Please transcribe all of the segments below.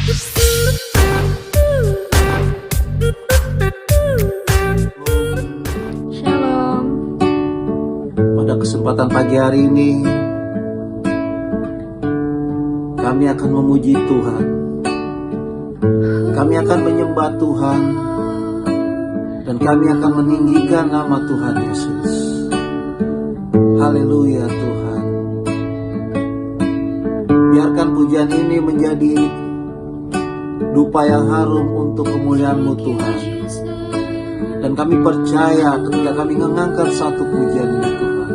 Shalom. Pada kesempatan pagi hari ini, kami akan memuji Tuhan. Kami akan menyembah Tuhan. Dan kami akan meninggikan nama Tuhan Yesus. Haleluya Tuhan. Biarkan pujian ini menjadi dupa yang harum untuk kemuliaan-Mu Tuhan. Dan kami percaya ketika kami mengangkat satu pujian ini Tuhan,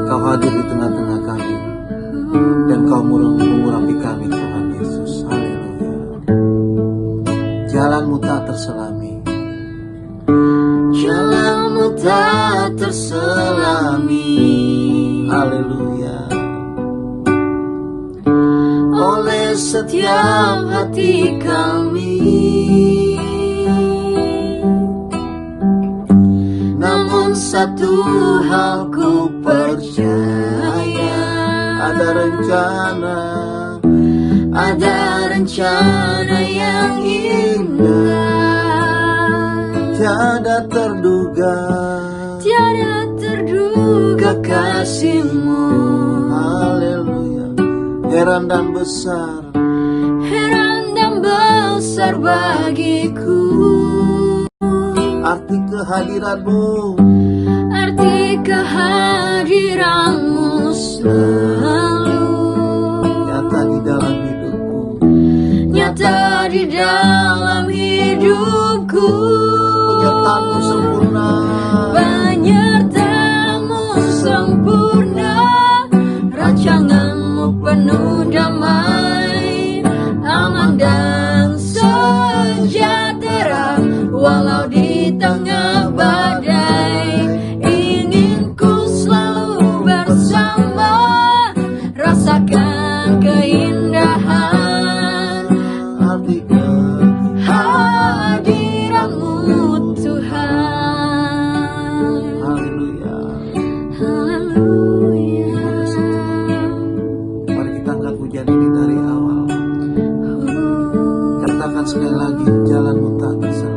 Kau hadir di tengah-tengah kami. Dan Kau mengurapi kami Tuhan Yesus. Haleluya. Jalan-Mu tak terselami. Jalan-Mu tak terselami. Haleluya. Oleh setiap hati kami. Namun satu hal ku percaya, ada rencana yang indah, tiada terduga kasih-Mu. Haleluya. Heran dan besar bagiku arti kehadiran-Mu selalu nyata di dalam hidupku, penyertaan-Mu sempurna, rancangan-Mu penuh damai, aman dan sejahtera walau di tengah badai. Ingin ku selalu bersama, rasakan keindahan arti kehadiran-Mu Tuhan. Haleluya. Haleluya. Mari kita angkat pujian ini dari awal. Katakan sekali lagi, jalan-Mu tak terselami.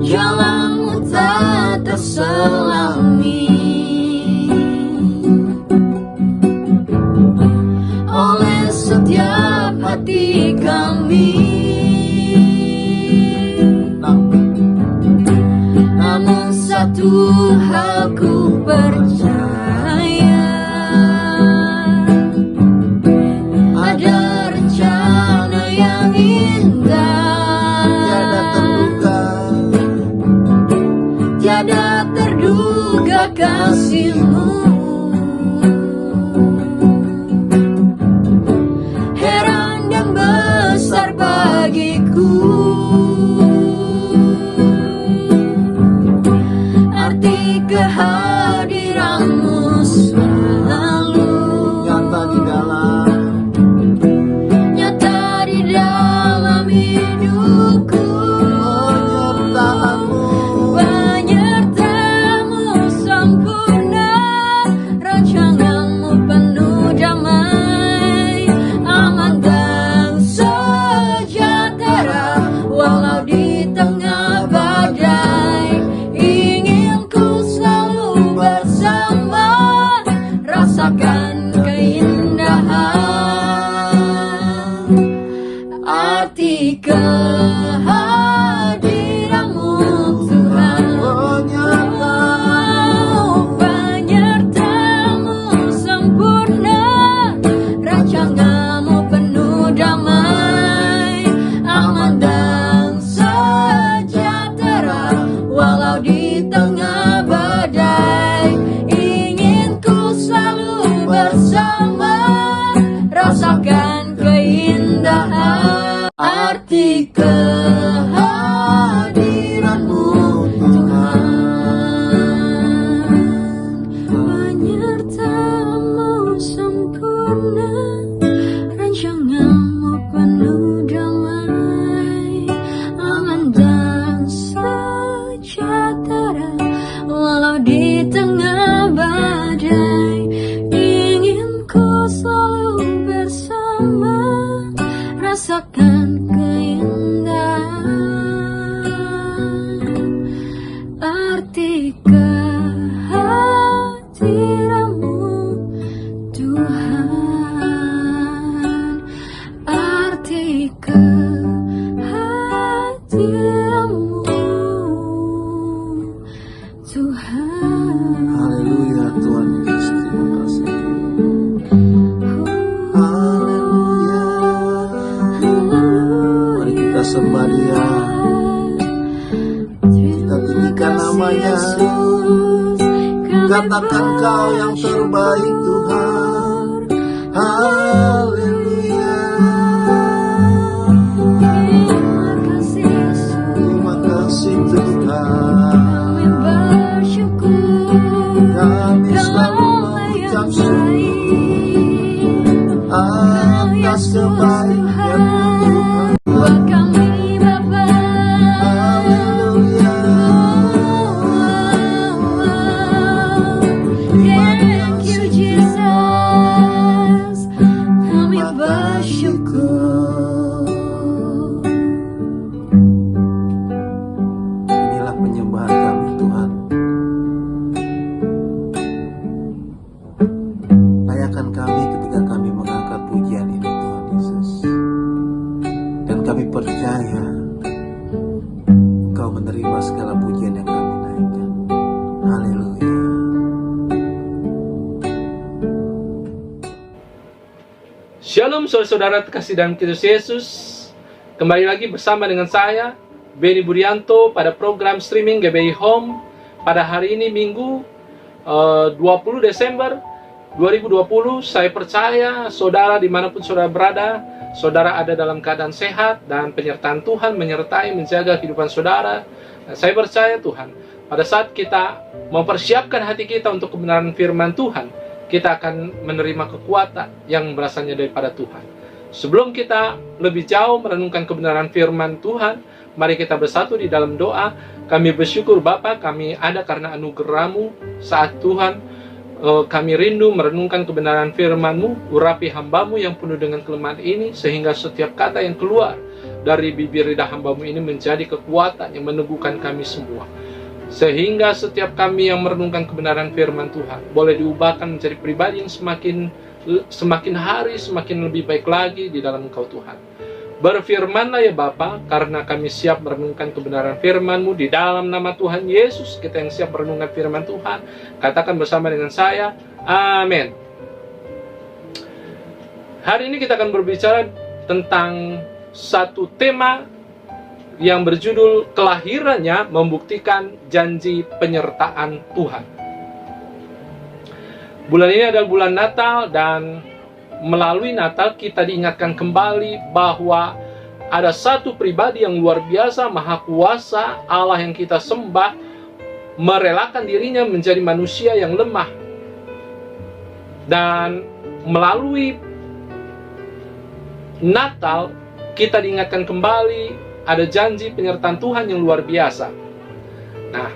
Jalan-Mu tak terselami. Oleh setiap hati kami. Namun satu hal ku percaya, ada rencana yang indah, tiada terduga kasih-Mu. Heran dan besar bagiku arti kehadiran-Mu selalu nyata di dalam hidupku, penyertaan-Mu sempurna, rancangan-Mu penuh damai, aman dan sejahtera walau di tengah badai. Ingin ku selalu bersama, rasakan keindahan arti kehadiran-Mu Tuhan. Penyertaan-Mu sempurna, rancangan-Mu penuh damai, aman dan sejahtera walau di tengah badai. Ingin ku selalu bersama, rasakan keindahan arti kehadiran-Mu Tuhan. Penyertaan-Mu sempurna, rancangan-Mu penuh damai, aman dan sejahtera walau di tengah badai. Ingin ku selalu katakan Kau yang terbaik Tuhan. Haleluya. Terima kasih Tuhan. Kami selalu mengucap syukur atas kebaikan-Mu Tuhan. Haleluya. Terima kasih Tuhan. Terima kasih Tuhan. Inilah penyembahan kami Tuhan. Layakan kami ketika kami mengangkat pujian ini Tuhan Yesus. Dan kami percaya Engkau menerima segala pujian yang kami naikkan. Haleluya. Shalom saudara-saudara terkasih dalam Kristus Yesus. Kembali lagi bersama dengan saya, Benny Budianto, pada program streaming GBI Home. Pada hari ini Minggu 20 Desember 2020, saya percaya saudara dimanapun saudara berada, saudara ada dalam keadaan sehat dan penyertaan Tuhan menyertai menjaga kehidupan saudara. Dan saya percaya Tuhan, pada saat kita mempersiapkan hati kita untuk kebenaran firman Tuhan, kita akan menerima kekuatan yang berasalnya daripada Tuhan. Sebelum kita lebih jauh merenungkan kebenaran firman Tuhan, mari kita bersatu di dalam doa. Kami bersyukur Bapa, kami ada karena anugerah-Mu saat Tuhan. Kami rindu merenungkan kebenaran firman-Mu. Urapi hamba-Mu yang penuh dengan kelemahan ini, sehingga setiap kata yang keluar dari bibir lidah hamba-Mu ini menjadi kekuatan yang meneguhkan kami semua. Sehingga setiap kami yang merenungkan kebenaran firman Tuhan boleh diubahkan menjadi pribadi yang semakin hari semakin lebih baik lagi di dalam Engkau Tuhan. Berfirmanlah ya Bapa, karena kami siap merenungkan kebenaran firman-Mu. Di dalam nama Tuhan Yesus, kita yang siap merenungkan firman Tuhan, katakan bersama dengan saya, amin. Hari ini kita akan berbicara tentang satu tema yang berjudul kelahirannya membuktikan janji penyertaan Tuhan. Bulan ini adalah bulan Natal, dan melalui Natal kita diingatkan kembali bahwa ada satu pribadi yang luar biasa, maha kuasa, Allah yang kita sembah, merelakan dirinya menjadi manusia yang lemah. Dan melalui Natal kita diingatkan kembali ada janji penyertaan Tuhan yang luar biasa. Nah,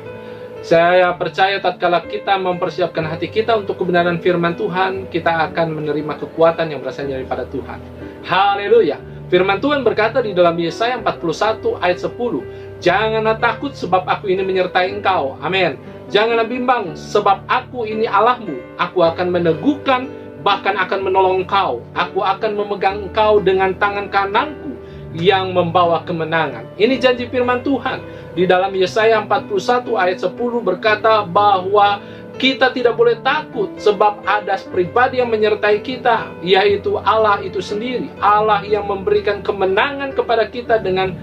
saya percaya tatkala kita mempersiapkan hati kita untuk kebenaran firman Tuhan, kita akan menerima kekuatan yang berasal daripada Tuhan. Haleluya. Firman Tuhan berkata di dalam Yesaya 41 ayat 10, "Janganlah takut sebab aku ini menyertai engkau." Amin. Janganlah bimbang sebab aku ini Allahmu. Aku akan meneguhkan, bahkan akan menolong engkau. Aku akan memegang engkau dengan tangan kananku yang membawa kemenangan. Ini janji firman Tuhan. Di dalam Yesaya 41 ayat 10 berkata bahwa kita tidak boleh takut sebab ada pribadi yang menyertai kita, yaitu Allah itu sendiri. Allah yang memberikan kemenangan kepada kita dengan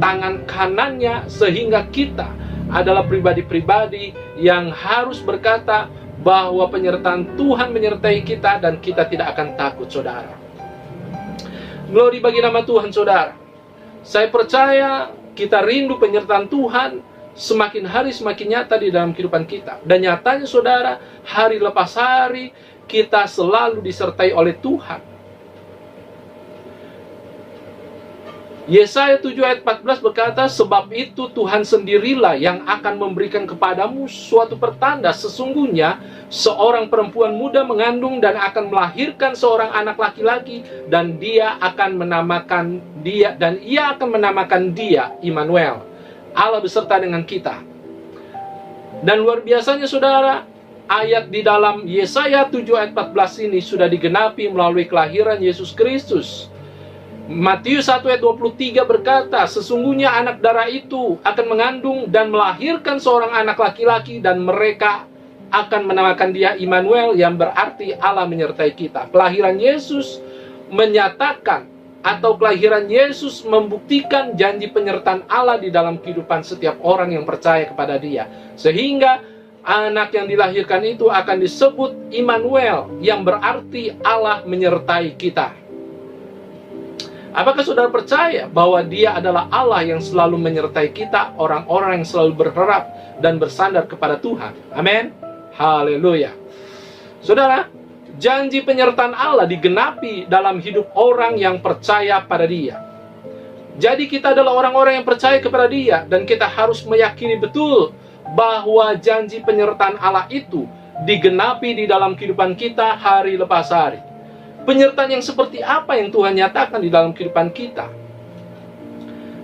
tangan kanannya, sehingga kita adalah pribadi-pribadi yang harus berkata bahwa penyertaan Tuhan menyertai kita dan kita tidak akan takut, saudara. Glory bagi nama Tuhan, saudara. Saya percaya kita rindu penyertaan Tuhan semakin hari semakin nyata di dalam kehidupan kita. Dan nyatanya, saudara, hari lepas hari kita selalu disertai oleh Tuhan. Yesaya 7 ayat 14 berkata, "Sebab itu Tuhan sendirilah yang akan memberikan kepadamu suatu pertanda. Sesungguhnya seorang perempuan muda mengandung dan akan melahirkan seorang anak laki-laki, dan ia akan menamakan dia Immanuel, Allah beserta dengan kita." Dan luar biasanya, saudara, ayat di dalam Yesaya 7 ayat 14 ini sudah digenapi melalui kelahiran Yesus Kristus. Matius 1 ayat 23 berkata, "Sesungguhnya anak darah itu akan mengandung dan melahirkan seorang anak laki-laki, dan mereka akan menamakan dia Immanuel," yang berarti Allah menyertai kita. Kelahiran Yesus menyatakan, atau kelahiran Yesus membuktikan janji penyertaan Allah di dalam kehidupan setiap orang yang percaya kepada Dia. Sehingga anak yang dilahirkan itu akan disebut Immanuel, yang berarti Allah menyertai kita. Apakah saudara percaya bahwa Dia adalah Allah yang selalu menyertai kita, orang-orang yang selalu berharap dan bersandar kepada Tuhan? Amin. Haleluya. Saudara, janji penyertaan Allah digenapi dalam hidup orang yang percaya pada Dia. Jadi kita adalah orang-orang yang percaya kepada Dia, dan kita harus meyakini betul bahwa janji penyertaan Allah itu digenapi di dalam kehidupan kita hari lepas hari. Penyertaan yang seperti apa yang Tuhan nyatakan di dalam kehidupan kita?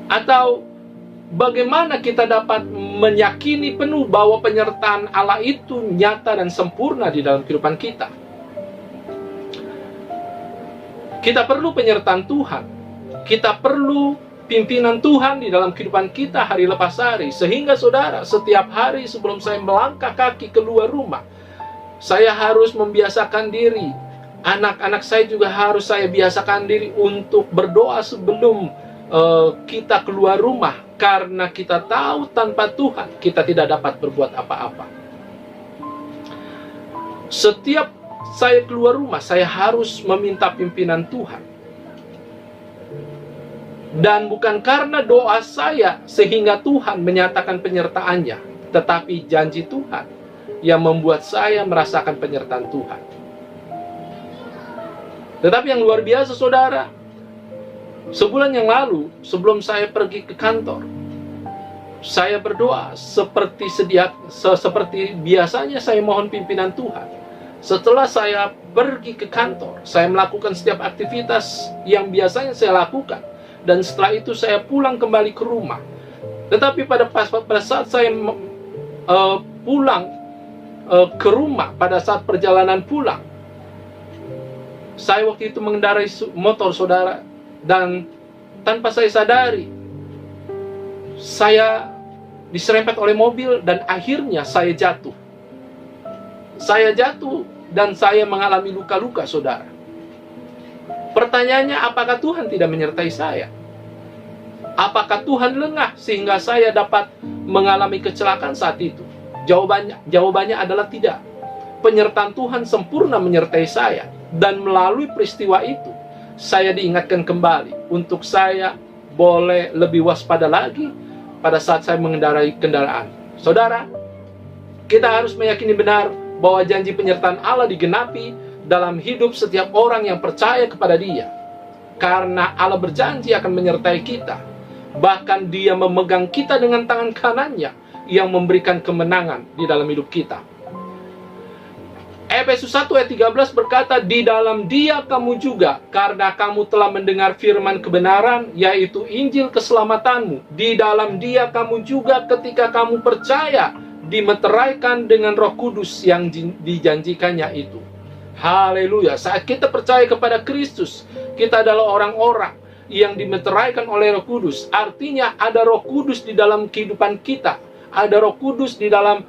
Atau bagaimana kita dapat meyakini penuh bahwa penyertaan Allah itu nyata dan sempurna di dalam kehidupan kita? Kita perlu penyertaan Tuhan. Kita perlu pimpinan Tuhan di dalam kehidupan kita hari lepas hari. Sehingga saudara, setiap hari sebelum saya melangkah kaki keluar rumah, saya harus membiasakan diri. Anak-anak saya juga harus saya biasakan diri untuk berdoa sebelum kita keluar rumah. Karena kita tahu tanpa Tuhan kita tidak dapat berbuat apa-apa. Setiap saya keluar rumah, saya harus meminta pimpinan Tuhan. Dan bukan karena doa saya sehingga Tuhan menyatakan penyertaannya, tetapi janji Tuhan yang membuat saya merasakan penyertaan Tuhan. Tetapi yang luar biasa saudara, sebulan yang lalu sebelum saya pergi ke kantor, saya berdoa seperti biasanya saya mohon pimpinan Tuhan. Setelah saya pergi ke kantor, saya melakukan setiap aktivitas yang biasanya saya lakukan. Dan setelah itu saya pulang kembali ke rumah. Tetapi pada saat saya pulang ke rumah, pada saat perjalanan pulang, saya waktu itu mengendarai motor saudara, dan tanpa saya sadari, saya diserempet oleh mobil dan akhirnya saya jatuh. Saya jatuh dan saya mengalami luka-luka saudara. Pertanyaannya, apakah Tuhan tidak menyertai saya? Apakah Tuhan lengah sehingga saya dapat mengalami kecelakaan saat itu? Jawabannya adalah tidak. Penyertaan Tuhan sempurna menyertai saya. Dan melalui peristiwa itu, saya diingatkan kembali untuk saya boleh lebih waspada lagi pada saat saya mengendarai kendaraan. Saudara, kita harus meyakini benar bahwa janji penyertaan Allah digenapi dalam hidup setiap orang yang percaya kepada Dia. Karena Allah berjanji akan menyertai kita. Bahkan Dia memegang kita dengan tangan kanannya yang memberikan kemenangan di dalam hidup kita. Efesus 1 ayat 13 berkata, di dalam Dia kamu juga, karena kamu telah mendengar firman kebenaran, yaitu Injil keselamatanmu. Di dalam Dia kamu juga ketika kamu percaya, dimeteraikan dengan Roh Kudus yang dijanjikannya itu. Haleluya. Saat kita percaya kepada Kristus, kita adalah orang-orang yang dimeteraikan oleh Roh Kudus. Artinya ada Roh Kudus di dalam kehidupan kita. Ada Roh Kudus di dalam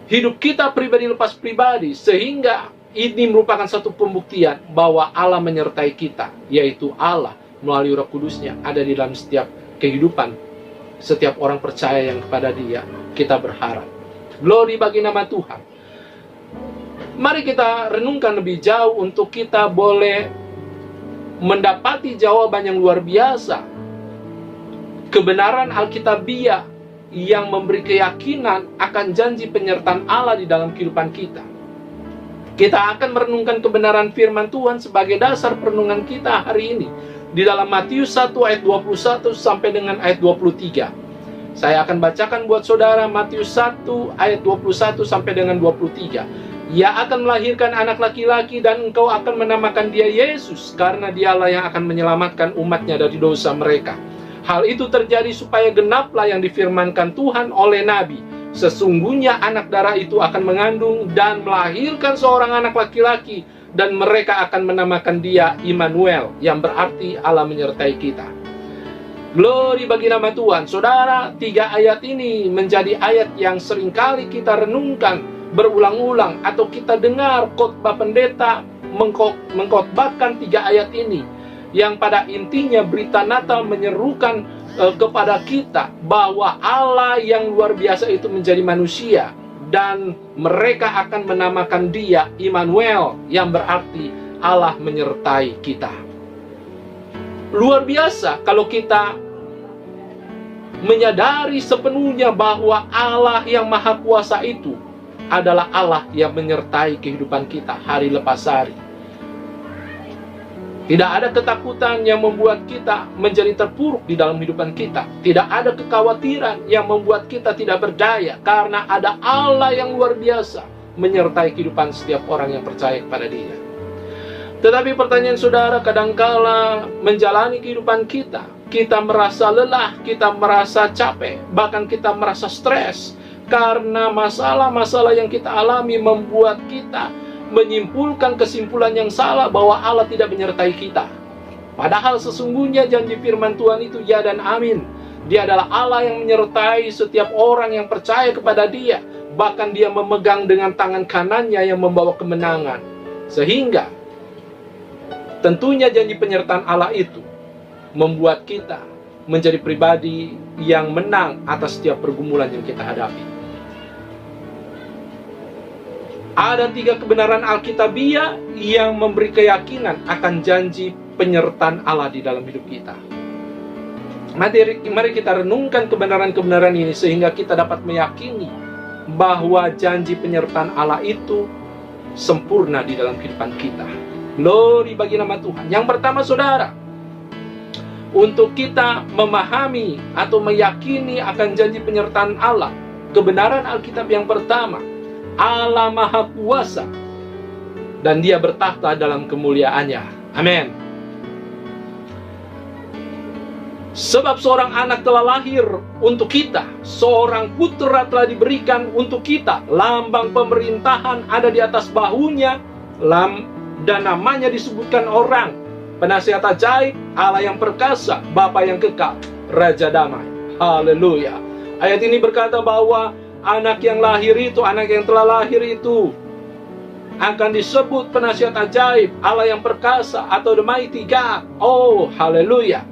hidup kita pribadi lepas pribadi. Sehingga ini merupakan satu pembuktian bahwa Allah menyertai kita. Yaitu Allah melalui Roh Kudusnya ada di dalam setiap kehidupan setiap orang percaya yang kepada Dia kita berharap. Glory bagi nama Tuhan. Mari kita renungkan lebih jauh untuk kita boleh mendapati jawaban yang luar biasa. Kebenaran Alkitabiah yang memberi keyakinan akan janji penyertaan Allah di dalam kehidupan kita. Kita akan merenungkan kebenaran firman Tuhan sebagai dasar perenungan kita hari ini. Di dalam Matius 1 ayat 21 sampai dengan ayat 23. Saya akan bacakan buat saudara Matius 1 ayat 21 sampai dengan 23. Ia akan melahirkan anak laki-laki dan engkau akan menamakan dia Yesus, karena Dialah yang akan menyelamatkan umatnya dari dosa mereka. Hal itu terjadi supaya genaplah yang difirmankan Tuhan oleh Nabi. Sesungguhnya anak darah itu akan mengandung dan melahirkan seorang anak laki-laki, dan mereka akan menamakan dia Immanuel, yang berarti Allah menyertai kita. Glory bagi nama Tuhan. Saudara, 3 ayat ini menjadi ayat yang seringkali kita renungkan berulang-ulang, atau kita dengar khotbah pendeta mengkhotbahkan 3 ayat ini, yang pada intinya berita Natal menyerukan kepada kita bahwa Allah yang luar biasa itu menjadi manusia, dan mereka akan menamakan Dia Immanuel, yang berarti Allah menyertai kita. Luar biasa kalau kita menyadari sepenuhnya bahwa Allah yang Maha Kuasa itu adalah Allah yang menyertai kehidupan kita hari lepas hari. Tidak ada ketakutan yang membuat kita menjadi terpuruk di dalam kehidupan kita. Tidak ada kekhawatiran yang membuat kita tidak berdaya, karena ada Allah yang luar biasa menyertai kehidupan setiap orang yang percaya kepada Dia. Tetapi pertanyaan saudara, kadangkala menjalani kehidupan kita, kita merasa lelah, kita merasa capek, bahkan kita merasa stres, karena masalah-masalah yang kita alami membuat kita menyimpulkan kesimpulan yang salah bahwa Allah tidak menyertai kita. Padahal sesungguhnya janji firman Tuhan itu ya dan amin. Dia adalah Allah yang menyertai setiap orang yang percaya kepada Dia. Bahkan Dia memegang dengan tangan kanannya yang membawa kemenangan. Sehingga tentunya janji penyertaan Allah itu membuat kita menjadi pribadi yang menang atas setiap pergumulan yang kita hadapi. Ada 3 kebenaran Alkitabiah yang memberi keyakinan akan janji penyertaan Allah di dalam hidup kita. Mari kita renungkan kebenaran-kebenaran ini sehingga kita dapat meyakini bahwa janji penyertaan Allah itu sempurna di dalam kehidupan kita. Glory bagi nama Tuhan. Yang pertama saudara, untuk kita memahami atau meyakini akan janji penyertaan Allah, kebenaran Alkitab yang pertama, Allah Maha Kuasa dan Dia bertahta dalam kemuliaannya. Amin. Sebab seorang anak telah lahir untuk kita, seorang putra telah diberikan untuk kita, lambang pemerintahan ada di atas bahunya, dan namanya disebutkan orang, penasihat ajaib, Allah yang perkasa, Bapa yang kekal, Raja damai. Haleluya. Ayat ini berkata bahwa anak yang lahir itu, anak yang telah lahir itu akan disebut penasihat ajaib, Allah yang perkasa, atau the mighty God. Oh, haleluya.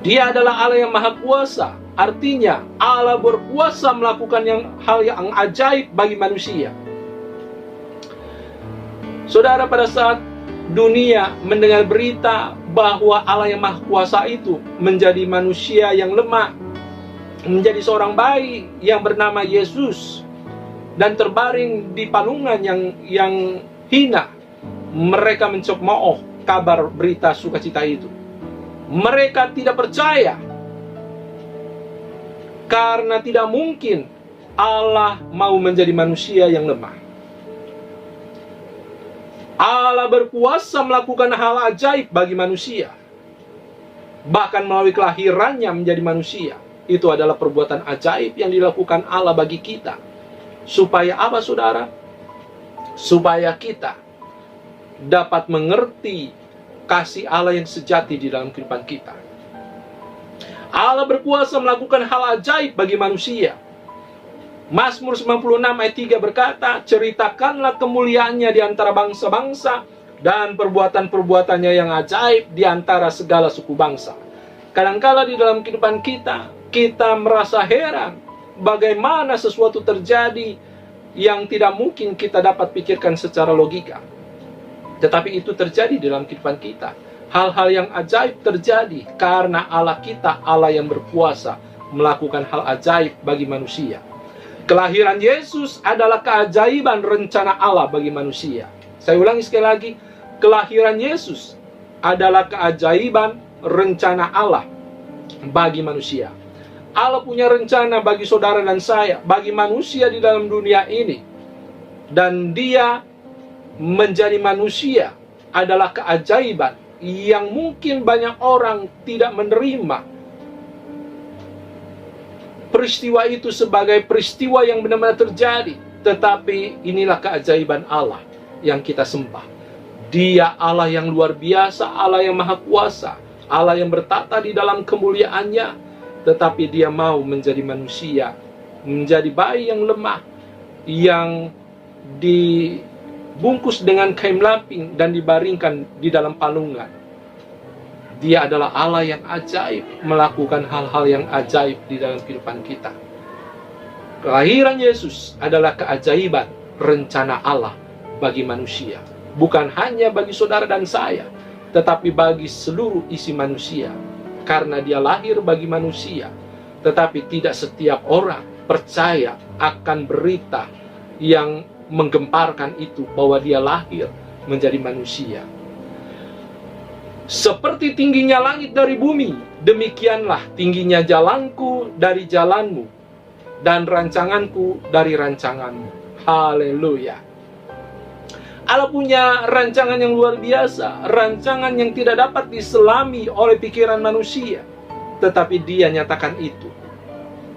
Dia adalah Allah yang Maha Kuasa. Artinya Allah berkuasa melakukan hal yang ajaib bagi manusia. Saudara, pada saat dunia mendengar berita bahwa Allah yang Maha Kuasa itu menjadi manusia yang lemah, menjadi seorang bayi yang bernama Yesus, dan terbaring di palungan yang hina, mereka mencemooh kabar berita sukacita itu. Mereka tidak percaya, karena tidak mungkin Allah mau menjadi manusia yang lemah. Allah berkuasa melakukan hal ajaib bagi manusia, bahkan melalui kelahirannya menjadi manusia. Itu adalah perbuatan ajaib yang dilakukan Allah bagi kita. Supaya apa saudara? Supaya kita dapat mengerti kasih Allah yang sejati di dalam kehidupan kita. Allah berkuasa melakukan hal ajaib bagi manusia. Mazmur 96 ayat 3 berkata, ceritakanlah kemuliaannya di antara bangsa-bangsa, dan perbuatan-perbuatannya yang ajaib di antara segala suku bangsa. Kadangkala di dalam kehidupan kita merasa heran bagaimana sesuatu terjadi yang tidak mungkin kita dapat pikirkan secara logika. Tetapi itu terjadi dalam kehidupan kita. Hal-hal yang ajaib terjadi karena Allah kita, Allah yang berkuasa melakukan hal ajaib bagi manusia. Kelahiran Yesus adalah keajaiban rencana Allah bagi manusia. Saya ulangi sekali lagi, kelahiran Yesus adalah keajaiban rencana Allah bagi manusia. Allah punya rencana bagi saudara dan saya, bagi manusia di dalam dunia ini. Dan Dia menjadi manusia adalah keajaiban yang mungkin banyak orang tidak menerima peristiwa itu sebagai peristiwa yang benar-benar terjadi. Tetapi inilah keajaiban Allah yang kita sembah. Dia Allah yang luar biasa, Allah yang Maha Kuasa, Allah yang bertata di dalam kemuliaannya. Tetapi Dia mau menjadi manusia, menjadi bayi yang lemah, yang dibungkus dengan kain laping dan dibaringkan di dalam palungan. Dia adalah Allah yang ajaib, melakukan hal-hal yang ajaib di dalam kehidupan kita. Kelahiran Yesus adalah keajaiban rencana Allah bagi manusia. Bukan hanya bagi saudara dan saya, tetapi bagi seluruh isi manusia. Karena dia lahir bagi manusia, tetapi tidak setiap orang percaya akan berita yang menggemparkan itu, bahwa dia lahir menjadi manusia. Seperti tingginya langit dari bumi, demikianlah tingginya jalanku dari jalanmu, dan rancanganku dari rancanganmu. Haleluya. Allah punya rancangan yang luar biasa, rancangan yang tidak dapat diselami oleh pikiran manusia, tetapi Dia nyatakan itu.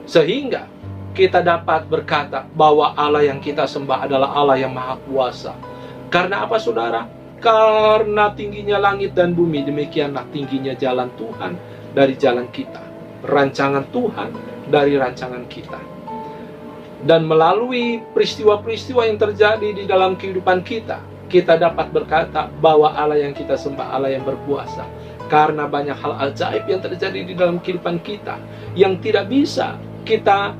Sehingga kita dapat berkata bahwa Allah yang kita sembah adalah Allah yang Maha Kuasa. Karena apa, saudara? Karena tingginya langit dan bumi, demikianlah tingginya jalan Tuhan dari jalan kita, rancangan Tuhan dari rancangan kita. Dan melalui peristiwa-peristiwa yang terjadi di dalam kehidupan kita, kita dapat berkata bahwa Allah yang kita sembah Allah yang berkuasa. Karena banyak hal ajaib yang terjadi di dalam kehidupan kita, yang tidak bisa kita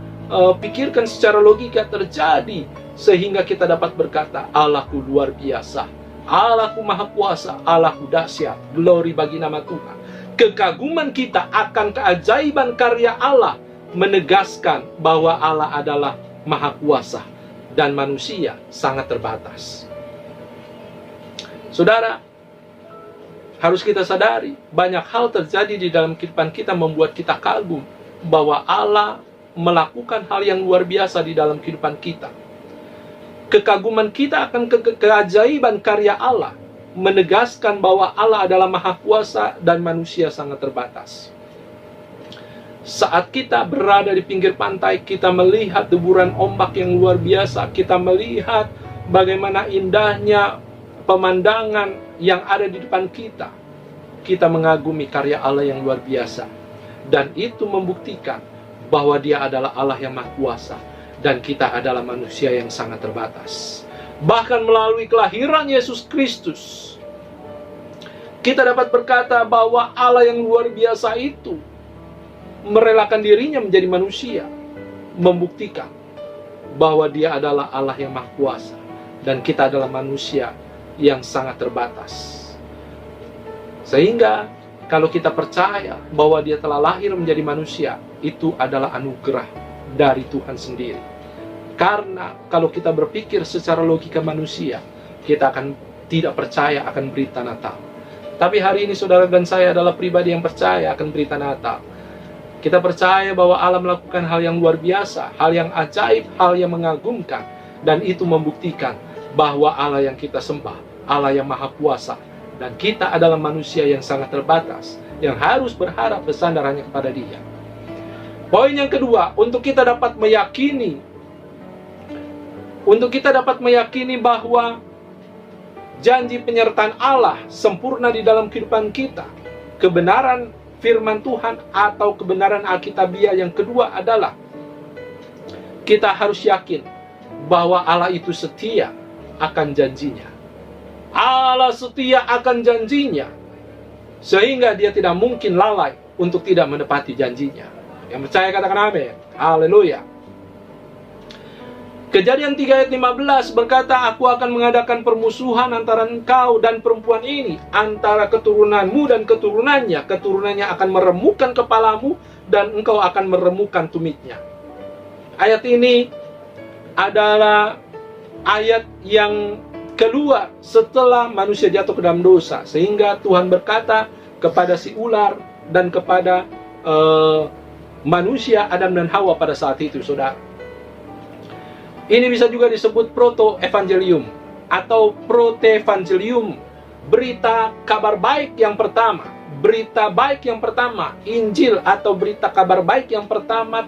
pikirkan secara logika terjadi, sehingga kita dapat berkata, Allahku luar biasa, Allahku Maha Kuasa, Allahku dahsyat, glory bagi nama Tuhan. Kekaguman kita akan keajaiban karya Allah menegaskan bahwa Allah adalah Maha Kuasa dan manusia sangat terbatas. Saudara, harus kita sadari, banyak hal terjadi di dalam kehidupan kita membuat kita kagum bahwa Allah melakukan hal yang luar biasa di dalam kehidupan kita. Kekaguman kita akan keajaiban karya Allah menegaskan bahwa Allah adalah Maha Kuasa dan manusia sangat terbatas. Saat kita berada di pinggir pantai, kita melihat deburan ombak yang luar biasa, kita melihat bagaimana indahnya pemandangan yang ada di depan kita. Kita mengagumi karya Allah yang luar biasa, dan itu membuktikan bahwa Dia adalah Allah yang Maha Kuasa dan kita adalah manusia yang sangat terbatas. Bahkan melalui kelahiran Yesus Kristus, kita dapat berkata bahwa Allah yang luar biasa itu merelakan dirinya menjadi manusia, membuktikan bahwa Dia adalah Allah yang Maha Kuasa dan kita adalah manusia yang sangat terbatas. Sehingga kalau kita percaya bahwa Dia telah lahir menjadi manusia, itu adalah anugerah dari Tuhan sendiri. Karena kalau kita berpikir secara logika manusia, kita akan tidak percaya akan berita Natal. Tapi hari ini saudara dan saya adalah pribadi yang percaya akan berita Natal. Kita percaya bahwa Allah melakukan hal yang luar biasa, hal yang ajaib, hal yang mengagumkan. Dan itu membuktikan bahwa Allah yang kita sembah, Allah yang Maha Kuasa, dan kita adalah manusia yang sangat terbatas, yang harus berharap bersandar hanya kepada Dia. Poin yang kedua, untuk kita dapat meyakini bahwa janji penyertaan Allah sempurna di dalam kehidupan kita, kebenaran firman Tuhan atau kebenaran Alkitabiah yang kedua adalah kita harus yakin bahwa Allah itu setia akan janjinya. Allah setia akan janjinya, sehingga Dia tidak mungkin lalai untuk tidak menepati janjinya. Yang percaya katakan amin. Haleluya. Kejadian 3 ayat 15 berkata, Aku akan mengadakan permusuhan antara engkau dan perempuan ini, antara keturunanmu dan keturunannya. Keturunannya akan meremukkan kepalamu dan engkau akan meremukkan tumitnya. Ayat ini adalah ayat yang keluar setelah manusia jatuh ke dalam dosa, sehingga Tuhan berkata kepada si ular dan kepada manusia Adam dan Hawa pada saat itu, saudara. Ini bisa juga disebut proto-evangelium atau protevangelium, berita kabar baik yang pertama. Berita baik yang pertama, Injil atau berita kabar baik yang pertama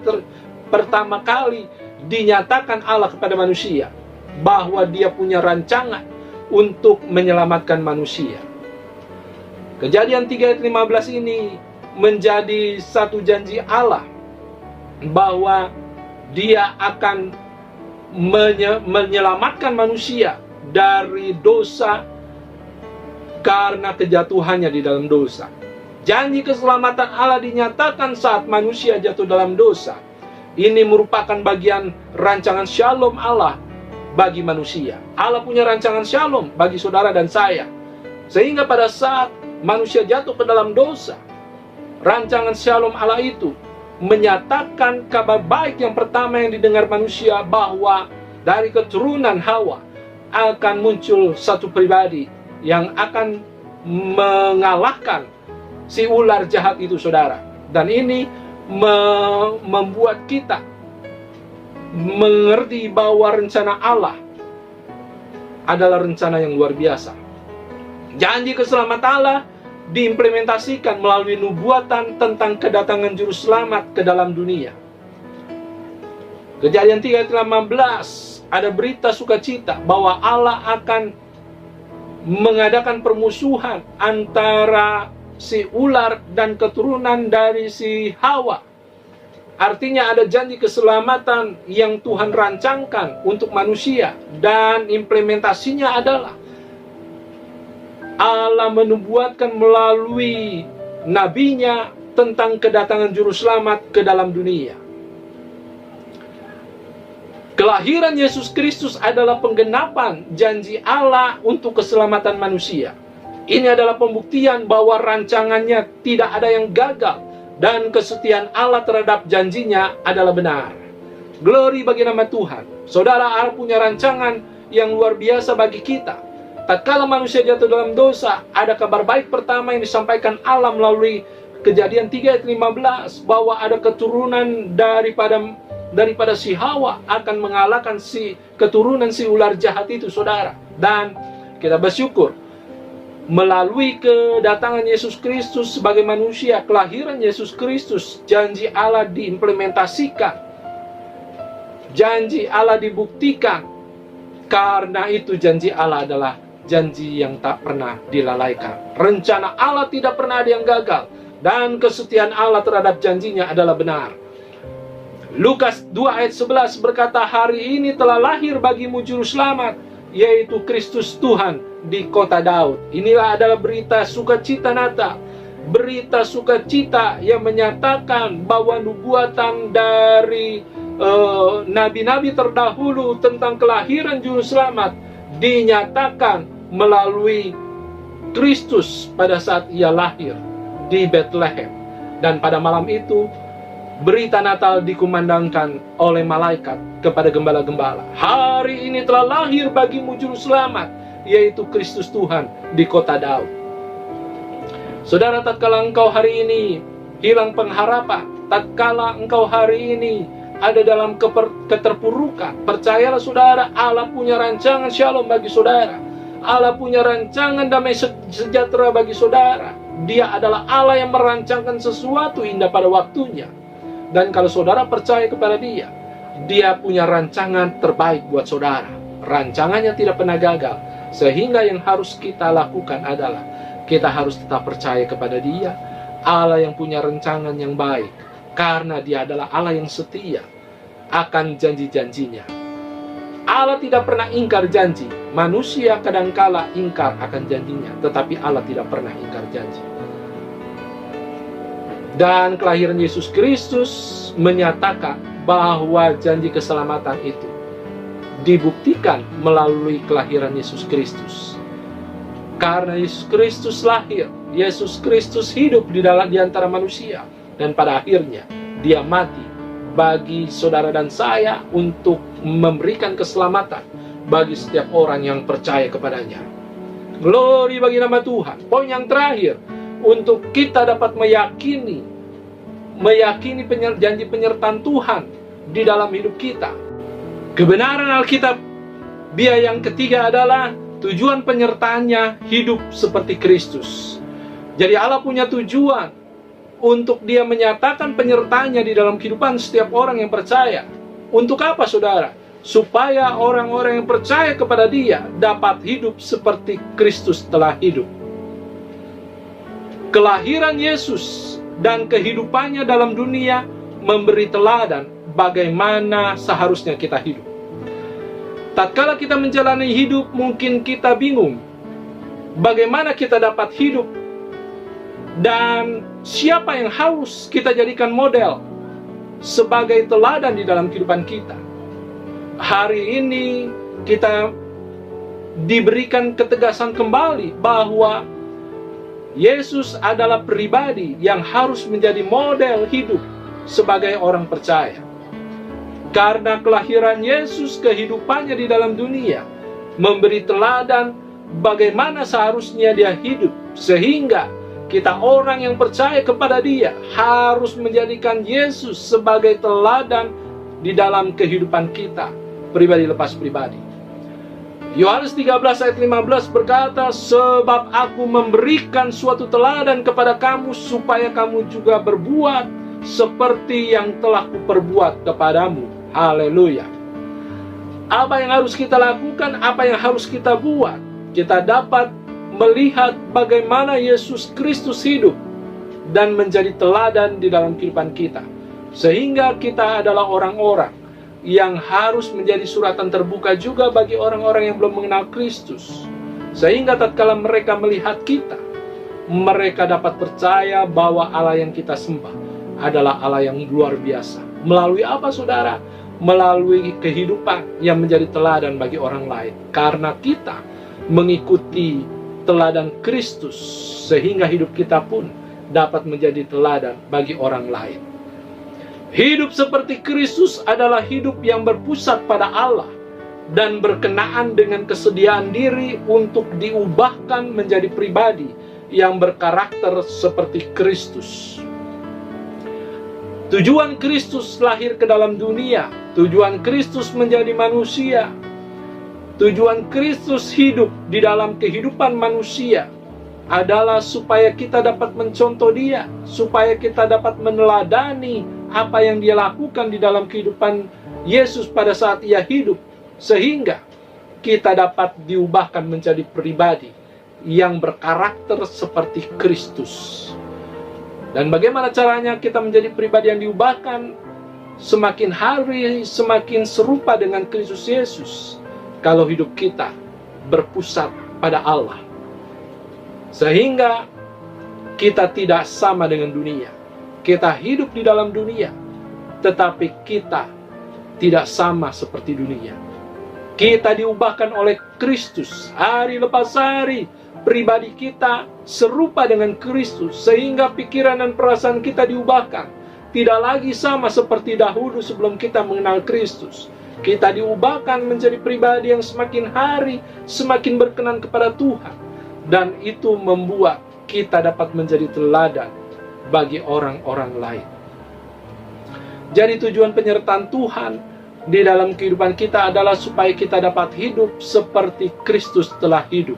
kali dinyatakan Allah kepada manusia, bahwa Dia punya rancangan untuk menyelamatkan manusia. Kejadian 3 ayat 15 ini menjadi satu janji Allah bahwa Dia akan menyelamatkan manusia dari dosa karena kejatuhannya di dalam dosa. Janji keselamatan Allah dinyatakan saat manusia jatuh dalam dosa. Ini merupakan bagian rancangan shalom Allah bagi manusia. Allah punya rancangan shalom bagi saudara dan saya. Sehingga pada saat manusia jatuh ke dalam dosa, rancangan shalom Allah itu menyatakan kabar baik yang pertama yang didengar manusia, bahwa dari keturunan Hawa akan muncul satu pribadi yang akan mengalahkan si ular jahat itu, saudara. Dan ini membuat kita mengerti bahwa rencana Allah adalah rencana yang luar biasa. Janji keselamatan Allah diimplementasikan melalui nubuatan tentang kedatangan juru selamat ke dalam dunia. Kejadian 3:15 ada berita sukacita bahwa Allah akan mengadakan permusuhan antara si ular dan keturunan dari si Hawa. Artinya ada janji keselamatan yang Tuhan rancangkan untuk manusia, dan implementasinya adalah Allah menubuatkan melalui nabinya tentang kedatangan juru selamat ke dalam dunia. Kelahiran Yesus Kristus adalah penggenapan janji Allah untuk keselamatan manusia. Ini adalah pembuktian bahwa rancangannya tidak ada yang gagal, dan kesetiaan Allah terhadap janjinya adalah benar. Glory bagi nama Tuhan. Saudara, Allah punya rancangan yang luar biasa bagi kita. Tatkala manusia jatuh dalam dosa, ada kabar baik pertama yang disampaikan Allah melalui Kejadian 3:15, bahwa ada keturunan daripada si Hawa akan mengalahkan si keturunan si ular jahat itu, saudara. Dan kita bersyukur melalui kedatangan Yesus Kristus sebagai manusia, kelahiran Yesus Kristus, janji Allah diimplementasikan, janji Allah dibuktikan. Karena itu janji Allah adalah janji yang tak pernah dilalaikan. Rencana Allah tidak pernah ada yang gagal, dan kesetiaan Allah terhadap janjinya adalah benar. Lukas 2:11 berkata, hari ini telah lahir bagimu juru selamat, yaitu Kristus Tuhan di kota Daud. Inilah adalah berita sukacita Natal, berita sukacita yang menyatakan bahwa nubuatan dari nabi-nabi terdahulu tentang kelahiran juru selamat dinyatakan melalui Kristus pada saat ia lahir di Bethlehem. Dan pada malam itu berita Natal dikumandangkan oleh malaikat kepada gembala-gembala. Hari ini telah lahir bagimu juru selamat, yaitu Kristus Tuhan di kota Daud. Saudara, tatkala engkau hari ini hilang pengharapan, tatkala engkau hari ini ada dalam keterpurukan, percayalah saudara, Allah punya rancangan shalom bagi saudara. Allah punya rancangan damai sejahtera bagi saudara. Dia adalah Allah yang merancangkan sesuatu indah pada waktunya. Dan kalau saudara percaya kepada Dia, Dia punya rancangan terbaik buat saudara. Rancangannya tidak pernah gagal. Sehingga yang harus kita lakukan adalah kita harus tetap percaya kepada Dia, Allah yang punya rancangan yang baik. Karena Dia adalah Allah yang setia akan janji-janjinya. Allah tidak pernah ingkar janji. Manusia kadangkala ingkar akan janjinya, tetapi Allah tidak pernah ingkar janji. Dan kelahiran Yesus Kristus menyatakan bahwa janji keselamatan itu dibuktikan melalui kelahiran Yesus Kristus. Karena Yesus Kristus lahir, Yesus Kristus hidup di antara manusia, dan pada akhirnya Dia mati bagi saudara dan saya untuk memberikan keselamatan bagi setiap orang yang percaya kepadanya. Glory bagi nama Tuhan. Poin yang terakhir, untuk kita dapat meyakini janji penyertaan Tuhan di dalam hidup kita. Kebenaran Alkitab dia yang ketiga adalah tujuan penyertaannya hidup seperti Kristus. Jadi Allah punya tujuan untuk Dia menyatakan penyertaannya di dalam kehidupan setiap orang yang percaya. Untuk apa, saudara? Supaya orang-orang yang percaya kepada Dia dapat hidup seperti Kristus telah hidup. Kelahiran Yesus dan kehidupannya dalam dunia memberi teladan bagaimana seharusnya kita hidup. Tatkala kita menjalani hidup, mungkin kita bingung bagaimana kita dapat hidup Dan siapa yang harus kita jadikan model sebagai teladan di dalam kehidupan kita? Hari ini kita diberikan ketegasan kembali bahwa Yesus adalah pribadi yang harus menjadi model hidup sebagai orang percaya. Karena kelahiran Yesus, kehidupannya di dalam dunia memberi teladan bagaimana seharusnya dia hidup, sehingga kita orang yang percaya kepada dia harus menjadikan Yesus sebagai teladan di dalam kehidupan kita pribadi lepas pribadi. Yohanes 13 ayat 15 berkata, sebab aku memberikan suatu teladan kepada kamu supaya kamu juga berbuat seperti yang telah kuperbuat kepadamu. Haleluya. Apa yang harus kita lakukan, apa yang harus kita buat? Kita dapat melihat bagaimana Yesus Kristus hidup dan menjadi teladan di dalam kehidupan kita, sehingga kita adalah orang-orang yang harus menjadi suratan terbuka juga bagi orang-orang yang belum mengenal Kristus, sehingga tatkala mereka melihat kita, mereka dapat percaya bahwa Allah yang kita sembah adalah Allah yang luar biasa. Melalui apa, saudara? Melalui kehidupan yang menjadi teladan bagi orang lain, karena kita mengikuti teladan Kristus, sehingga hidup kita pun dapat menjadi teladan bagi orang lain. Hidup seperti Kristus adalah hidup yang berpusat pada Allah dan berkenaan dengan kesediaan diri untuk diubahkan menjadi pribadi yang berkarakter seperti Kristus. Tujuan Kristus lahir ke dalam dunia, tujuan Kristus menjadi manusia, tujuan Kristus hidup di dalam kehidupan manusia adalah supaya kita dapat mencontoh dia, supaya kita dapat meneladani apa yang dia lakukan di dalam kehidupan Yesus pada saat ia hidup, sehingga kita dapat diubahkan menjadi pribadi yang berkarakter seperti Kristus. Dan bagaimana caranya kita menjadi pribadi yang diubahkan? Semakin hari semakin serupa dengan Kristus Yesus, kalau hidup kita berpusat pada Allah, sehingga kita tidak sama dengan dunia. Kita hidup di dalam dunia, tetapi kita tidak sama seperti dunia. Kita diubahkan oleh Kristus hari lepas hari. Pribadi kita serupa dengan Kristus, sehingga pikiran dan perasaan kita diubahkan. Tidak lagi sama seperti dahulu sebelum kita mengenal Kristus. Kita diubahkan menjadi pribadi yang semakin hari semakin berkenan kepada Tuhan. Dan itu membuat kita dapat menjadi teladan bagi orang-orang lain. Jadi tujuan penyertaan Tuhan di dalam kehidupan kita adalah supaya kita dapat hidup seperti Kristus telah hidup,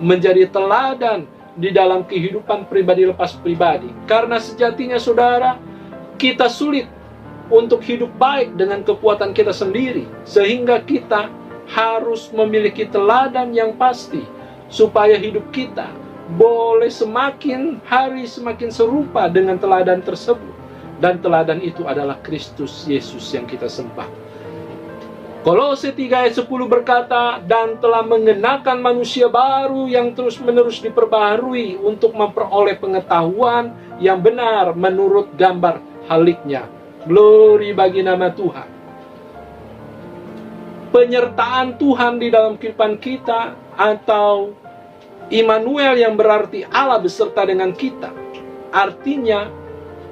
menjadi teladan di dalam kehidupan pribadi lepas pribadi. Karena sejatinya, saudara, kita sulit untuk hidup baik dengan kekuatan kita sendiri, sehingga kita harus memiliki teladan yang pasti supaya hidup kita boleh semakin hari semakin serupa dengan teladan tersebut. Dan teladan itu adalah Kristus Yesus yang kita sembah. Kolose 3 ayat 10 berkata, dan telah mengenakan manusia baru yang terus-menerus diperbaharui untuk memperoleh pengetahuan yang benar menurut gambar haliknya. Glory bagi nama Tuhan. Penyertaan Tuhan di dalam kehidupan kita, atau Immanuel yang berarti Allah beserta dengan kita, artinya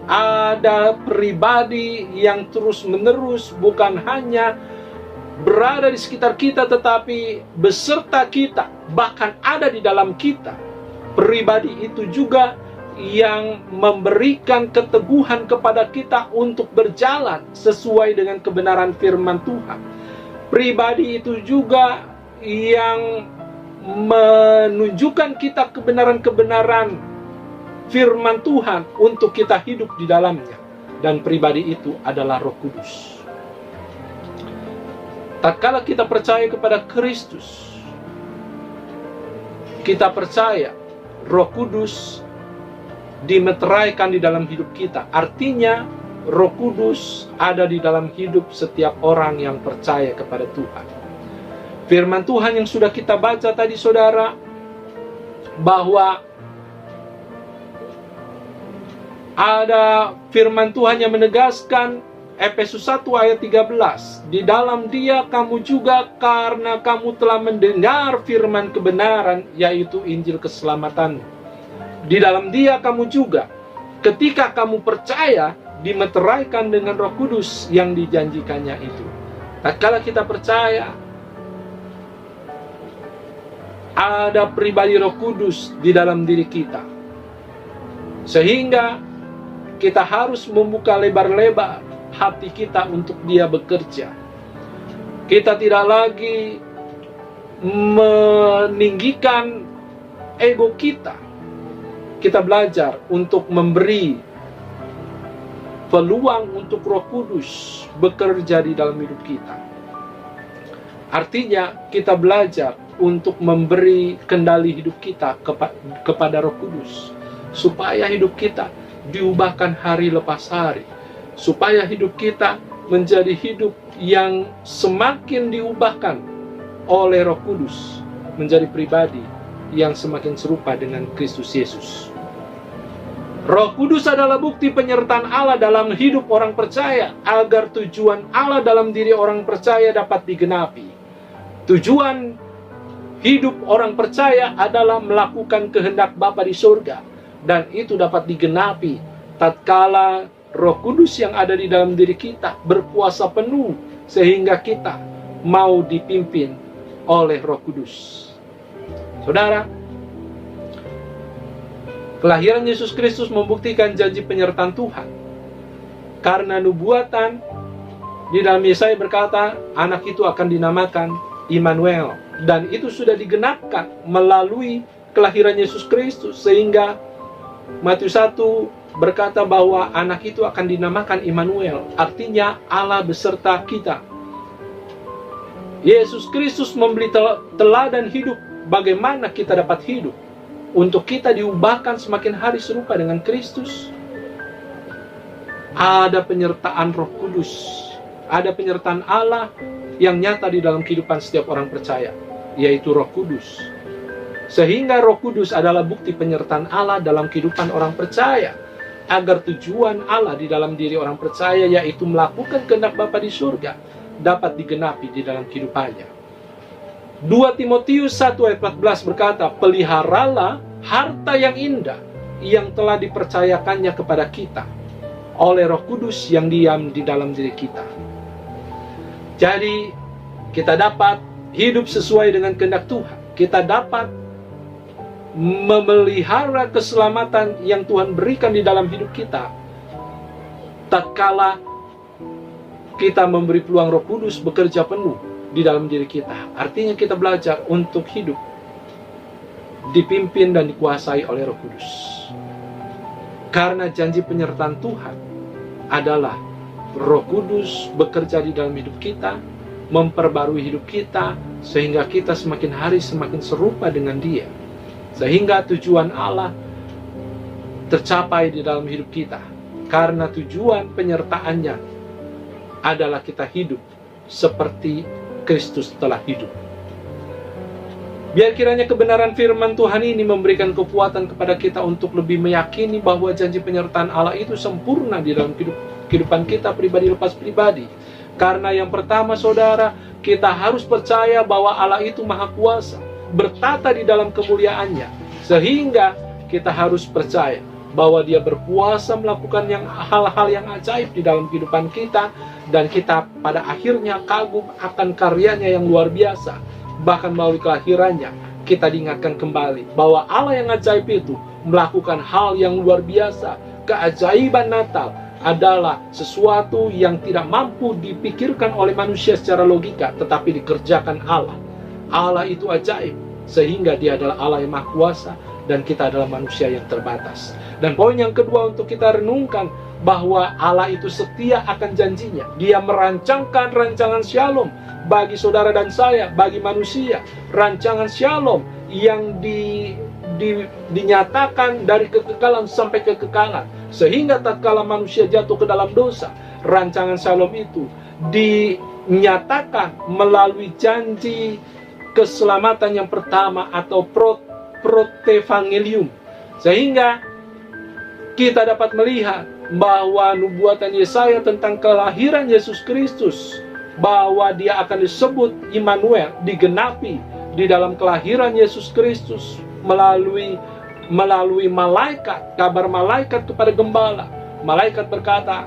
ada pribadi yang terus-menerus bukan hanya berada di sekitar kita, tetapi beserta kita, bahkan ada di dalam kita. Pribadi itu juga yang memberikan keteguhan kepada kita untuk berjalan sesuai dengan kebenaran firman Tuhan. Pribadi itu juga yang menunjukkan kita kebenaran-kebenaran firman Tuhan untuk kita hidup di dalamnya. Dan pribadi itu adalah Roh Kudus. Tatkala kita percaya kepada Kristus, kita percaya Roh Kudus dimeteraikan di dalam hidup kita. Artinya Roh Kudus ada di dalam hidup setiap orang yang percaya kepada Tuhan. Firman Tuhan yang sudah kita baca tadi, saudara, bahwa Ada firman Tuhan yang menegaskan, Efesus 1 ayat 13, di dalam Dia kamu juga, karena kamu telah mendengar firman kebenaran, yaitu Injil keselamatan. Di dalam Dia kamu juga, ketika kamu percaya, dimeteraikan dengan Roh Kudus yang dijanjikannya itu. Tatkala kita percaya, ada pribadi Roh Kudus di dalam diri kita, sehingga kita harus membuka lebar-lebar hati kita untuk Dia bekerja. Kita tidak lagi meninggikan ego kita. Kita belajar untuk memberi peluang untuk Roh Kudus bekerja di dalam hidup kita. Artinya kita belajar untuk memberi kendali hidup kita kepada Roh Kudus, supaya hidup kita diubahkan hari lepas hari, supaya hidup kita menjadi hidup yang semakin diubahkan oleh Roh Kudus, menjadi pribadi yang semakin serupa dengan Kristus Yesus. Roh Kudus adalah bukti penyertaan Allah dalam hidup orang percaya, agar tujuan Allah dalam diri orang percaya dapat digenapi. Tujuan hidup orang percaya adalah melakukan kehendak Bapa di surga, dan itu dapat digenapi tatkala Roh Kudus yang ada di dalam diri kita berkuasa penuh, sehingga kita mau dipimpin oleh Roh Kudus. Saudara, kelahiran Yesus Kristus membuktikan janji penyertaan Tuhan. Karena nubuatan di dalam Yesaya berkata, anak itu akan dinamakan Immanuel, dan itu sudah digenapkan melalui kelahiran Yesus Kristus, sehingga Matius 1 berkata bahwa anak itu akan dinamakan Immanuel, artinya Allah beserta kita. Yesus Kristus memberi teladan hidup bagaimana kita dapat hidup, untuk kita diubahkan semakin hari serupa dengan Kristus. Ada penyertaan Roh Kudus, ada penyertaan Allah yang nyata di dalam kehidupan setiap orang percaya, yaitu Roh Kudus. Sehingga Roh Kudus adalah bukti penyertaan Allah dalam kehidupan orang percaya, agar tujuan Allah di dalam diri orang percaya, yaitu melakukan kehendak Bapa di surga, dapat digenapi di dalam kehidupannya. 2 Timotius 1 ayat 14 berkata, peliharalah harta yang indah yang telah dipercayakannya kepada kita oleh Roh Kudus yang diam di dalam diri kita. Jadi kita dapat hidup sesuai dengan kehendak Tuhan. Kita dapat memelihara keselamatan yang Tuhan berikan di dalam hidup kita tatkala kita memberi peluang Roh Kudus bekerja penuh di dalam diri kita. Artinya kita belajar untuk hidup dipimpin dan dikuasai oleh Roh Kudus. Karena janji penyertaan Tuhan adalah Roh Kudus bekerja di dalam hidup kita, memperbarui hidup kita, sehingga kita semakin hari semakin serupa dengan Dia, sehingga tujuan Allah tercapai di dalam hidup kita. Karena tujuan penyertaannya adalah kita hidup seperti Kristus telah hidup. Biar kiranya kebenaran firman Tuhan ini memberikan kekuatan kepada kita untuk lebih meyakini bahwa janji penyertaan Allah itu sempurna di dalam kehidupan kita pribadi lepas pribadi. Karena yang pertama, saudara, kita harus percaya bahwa Allah itu maha kuasa, bertata di dalam kemuliaannya, sehingga kita harus percaya bahwa Dia berkuasa melakukan hal-hal yang ajaib di dalam kehidupan kita, dan kita pada akhirnya kagum akan karyanya yang luar biasa. Bahkan melalui kelahirannya kita diingatkan kembali bahwa Allah yang ajaib itu melakukan hal yang luar biasa. Keajaiban Natal adalah sesuatu yang tidak mampu dipikirkan oleh manusia secara logika, tetapi dikerjakan Allah. Allah itu ajaib, sehingga Dia adalah Allah yang maha kuasa, dan kita adalah manusia yang terbatas. Dan poin yang kedua untuk kita renungkan, bahwa Allah itu setia akan janjinya. Dia merancangkan rancangan shalom bagi saudara dan saya, bagi manusia. Rancangan shalom yang dinyatakan dari kekekalan sampai kekekalan, sehingga tatkala manusia jatuh ke dalam dosa, rancangan shalom itu dinyatakan melalui janji keselamatan yang pertama atau protevangelium, sehingga kita dapat melihat bahwa nubuatan Yesaya tentang kelahiran Yesus Kristus, bahwa dia akan disebut Immanuel, digenapi di dalam kelahiran Yesus Kristus melalui malaikat, kabar malaikat kepada gembala. Malaikat berkata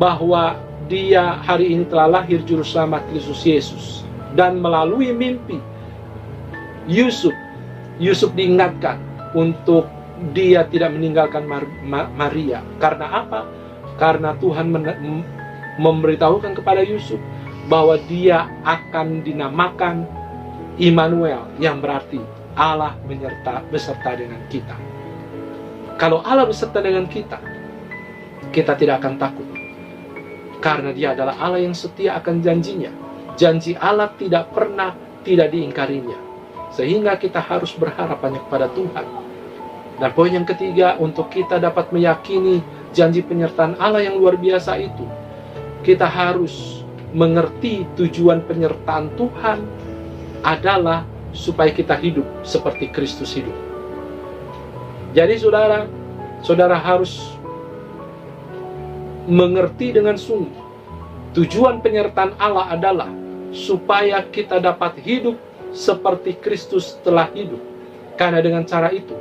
bahwa dia hari ini telah lahir juru selamat Kristus Yesus. Dan melalui mimpi Yusuf diingatkan untuk dia tidak meninggalkan Maria. Karena apa? Karena Tuhan memberitahukan kepada Yusuf bahwa dia akan dinamakan Immanuel, yang berarti Allah beserta dengan kita. Kalau Allah beserta dengan kita, kita tidak akan takut. Karena dia adalah Allah yang setia akan janjinya. Janji Allah tidak pernah tidak diingkarinya. Sehingga kita harus berharap hanya kepada Tuhan. Dan poin yang ketiga, untuk kita dapat meyakini janji penyertaan Allah yang luar biasa itu, kita harus mengerti tujuan penyertaan Tuhan adalah supaya kita hidup seperti Kristus hidup. Jadi saudara harus mengerti dengan sungguh, tujuan penyertaan Allah adalah supaya kita dapat hidup seperti Kristus telah hidup. Karena dengan cara itu,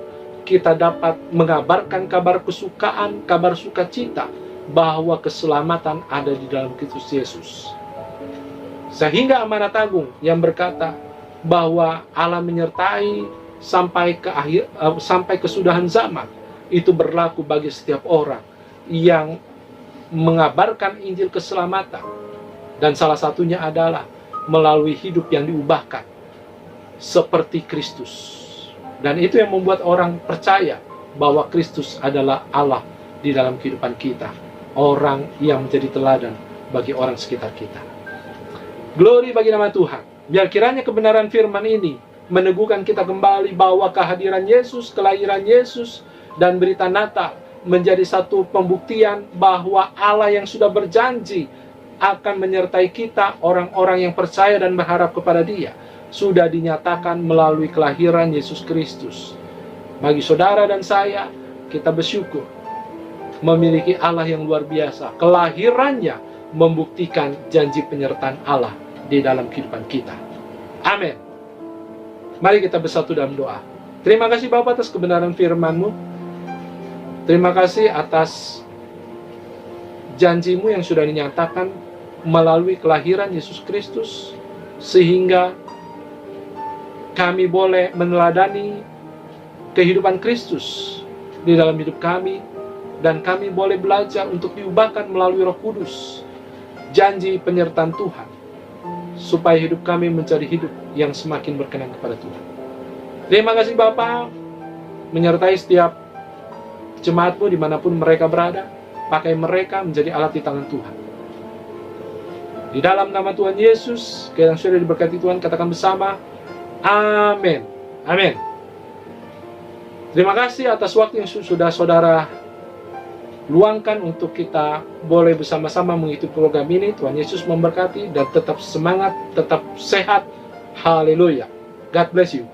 kita dapat mengabarkan kabar kesukaan, kabar sukacita, bahwa keselamatan ada di dalam Kristus Yesus. Sehingga amanat agung yang berkata bahwa Allah menyertai sampai kesudahan zaman, itu berlaku bagi setiap orang yang mengabarkan Injil keselamatan. Dan salah satunya adalah melalui hidup yang diubahkan seperti Kristus. Dan itu yang membuat orang percaya bahwa Kristus adalah Allah di dalam kehidupan kita. Orang yang menjadi teladan bagi orang sekitar kita. Glory bagi nama Tuhan. Biar kiranya kebenaran firman ini meneguhkan kita kembali bahwa kehadiran Yesus, kelahiran Yesus, dan berita Natal menjadi satu pembuktian bahwa Allah yang sudah berjanji akan menyertai kita, orang-orang yang percaya dan berharap kepada Dia, sudah dinyatakan melalui kelahiran Yesus Kristus. Bagi saudara dan saya, kita bersyukur memiliki Allah yang luar biasa. Kelahirannya membuktikan janji penyertaan Allah di dalam kehidupan kita. Amin. Mari kita bersatu dalam doa. Terima kasih Bapa atas kebenaran firman-Mu. Terima kasih atas janji-Mu yang sudah dinyatakan melalui kelahiran Yesus Kristus, sehingga kami boleh meneladani kehidupan Kristus di dalam hidup kami, dan kami boleh belajar untuk diubahkan melalui Roh Kudus, janji penyertaan Tuhan, supaya hidup kami menjadi hidup yang semakin berkenan kepada Tuhan. Terima kasih Bapa, menyertai setiap jemaat-Mu dimanapun mereka berada. Pakai mereka menjadi alat di tangan Tuhan. Di dalam nama Tuhan Yesus, yang sudah diberkati Tuhan, katakan bersama, amin. Amin. Terima kasih atas waktu yang sudah saudara luangkan untuk kita boleh bersama-sama mengikuti program ini. Tuhan Yesus memberkati dan tetap semangat, tetap sehat. Haleluya. God bless you.